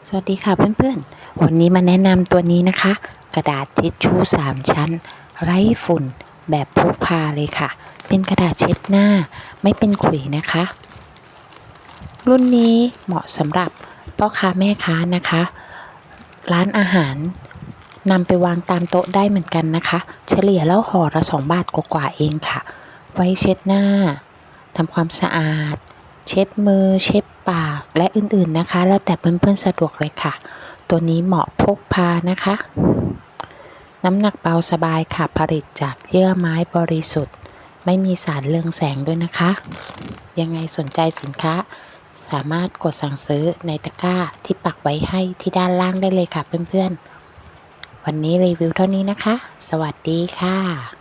สวัสดีค่ะเพื่อนๆ วันนี้มาแนะนำตัวนี้นะคะ กระดาษทิชชู่3ชั้นไร้ฝุ่นแบบพกพาเลยค่ะ เป็นกระดาษเช็ดหน้าไม่เป็นขุยนะคะ รุ่นนี้เหมาะสำหรับพ่อค้าแม่ค้านะคะ ร้านอาหารนำไปวางตามโต๊ะได้เหมือนกันนะคะ เฉลี่ยแล้วห่อละ2 บาทกว่าๆเองค่ะ ไว้เช็ดหน้าทำความสะอาดเช็ดมือเช็ดปากและอื่นๆนะคะแล้วแต่เพื่อนๆสะดวกเลยค่ะตัวนี้เหมาะพกพานะคะน้ำหนักเบาสบายค่ะผลิตจากเยื่อไม้บริสุทธิ์ไม่มีสารเรืองแสงด้วยนะคะยังไงสนใจสินค้าสามารถกดสั่งซื้อในตะกร้าที่ปักไว้ให้ที่ด้านล่างได้เลยค่ะเพื่อนๆวันนี้รีวิวเท่านี้นะคะสวัสดีค่ะ